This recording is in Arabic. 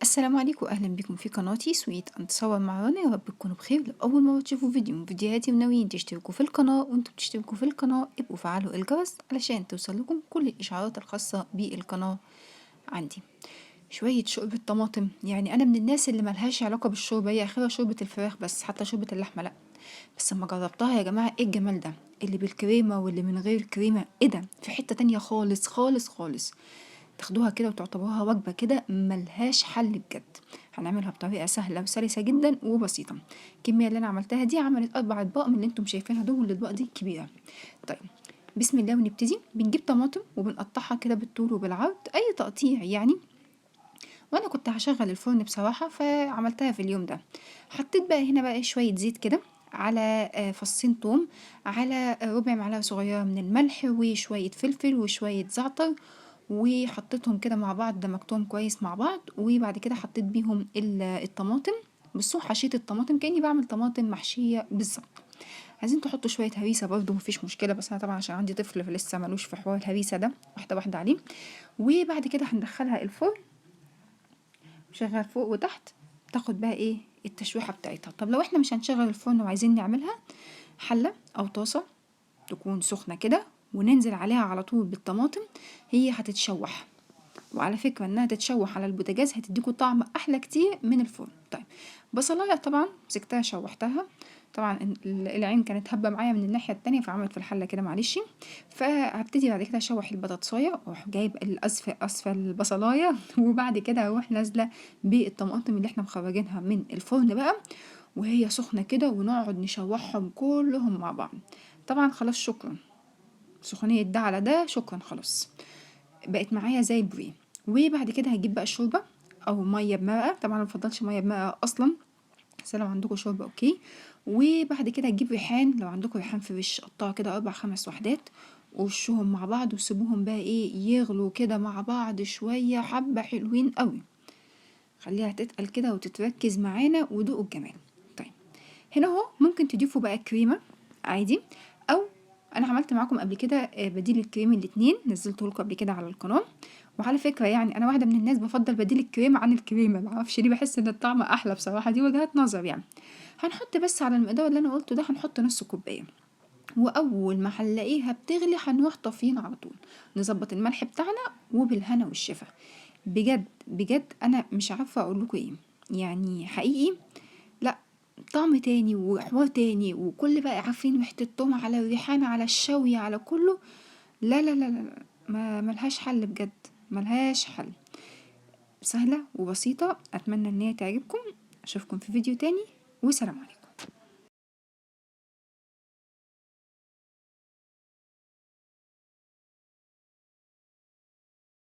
السلام عليكم، اهلا بكم في قناتي سويت اند صور مع رنا. يا رب تكونوا بخير. لو اول مره تشوفوا فيديو من فيديوهاتي وناويين تشتركوا في القناه، وانتم بتشتركوا في القناه ابقوا فعلوا الجرس علشان توصل لكم كل الاشعارات الخاصه بالقناه. عندي شويه شوربه طماطم، يعني انا من الناس اللي ملهاش علاقه بالشوربه، هي اخرها شوربه الفراخ بس، حتى شوربه اللحمه لا. بس لما جربتها يا جماعه ايه الجمال ده، اللي بالكريمه واللي من غير كريمه، ايه ده، في حته تانية خالص خالص خالص. تاخدوها كده وتعتبروها وجبة كده ملهاش حل بجد. هنعملها بطريقة سهلة وسلسة جدا وبسيطة. الكمية اللي انا عملتها دي عملت 4 اطباق من اللي انتم شايفينها دول، والاطباق دي كبيرة. طيب، بسم الله ونبتدي. بنجيب طماطم وبنقطعها كده بالطول وبالعرض، اي تقطيع يعني. وانا كنت هشغل الفرن بصراحة فعملتها في اليوم ده. حطيت بقى هنا بقى شوية زيت كده، على فصين توم، على ربع معلقة صغيرة من الملح، وشوية فلفل وشوية زعتر، وحطيتهم كده مع بعض، دمجتهم كويس مع بعض. وبعد كده حطيت بيهم الطماطم. بصوا، حشيت الطماطم كأني بعمل طماطم محشية بالظبط. عايزين تحطوا شوية هريسة برضو مفيش مشكلة، بس انا طبعا عشان عندي طفل فلسه ملوش في حوار الهريسة ده، واحدة واحدة عليه. وبعد كده هندخلها الفرن، شغل فوق وتحت، تاخد بقى ايه التشويحة بتاعتها. طب لو احنا مش هنشغل الفرن وعايزين نعملها، حلة او طاسة تكون سخنة كده، وننزل عليها على طول بالطماطم، هي هتتشوح. وعلى فكرة انها تتشوح على البوتاجاز هتديكوا طعم احلى كتير من الفرن. طيب، بصلاية طبعا مسكتها شوحتها. طبعا العين كانت هبة معايا من الناحية التانية، فعملت في الحلة كده معلش. فهبتدي بعد كده اشوح البطاطساية، واروح جايب اسفل البصلاية وبعد كده اروح نازلة بالطماطم اللي احنا مخرجينها من الفرن بقى، وهي سخنة كده، ونقعد نشوحهم كلهم مع بعض. طبعا خلاص، شكرا. سخونية ده على ده، شكرا خلاص. بقت معايا زي البوريه. وبعد كده هجيب بقى الشوربه او ميه بمرقه، طبعا ما بفضلش ميه بمرقه اصلا، بس لو عندكم شوربه اوكي. وبعد كده هتجيب ريحان، لو عندكم ريحان فريش قطعه كده 4 5 وحدات، ورشوهم مع بعض وسيبوهم بقى ايه يغلوا كده مع بعض شويه، حبه حلوين قوي. خليها تتقل كده وتتركز معانا ودوقوا الجمال. طيب، هنا اهو ممكن تضيفوا بقى كريمه عادي، او انا عملت معاكم قبل كده بديل الكريم الاتنين، نزلته لكم قبل كده على القناه. وعلى فكره يعني انا واحده من الناس بفضل بديل الكريمه عن الكريمه، معرفش ليه، بحس ان الطعم احلى بصراحه، دي وجهات نظر يعني. هنحط بس على المقدار اللي انا قلته ده، هنحط نص كوبايه. واول ما هنلاقيها بتغلي هنروح طافيين على طول، نظبط الملح بتاعنا، وبالهنا والشفا. بجد بجد انا مش عارفه اقول لكم ايه، يعني حقيقي. لا، طعم تاني وحوار تاني، وكل بقى عارفين ريحة التوم على الريحان على الشوي على كله. لا لا لا لا، ما ملهاش حل بجد، ملهاش حل. سهلة وبسيطة، اتمنى ان هي تعجبكم. اشوفكم في فيديو تاني، وسلام عليكم.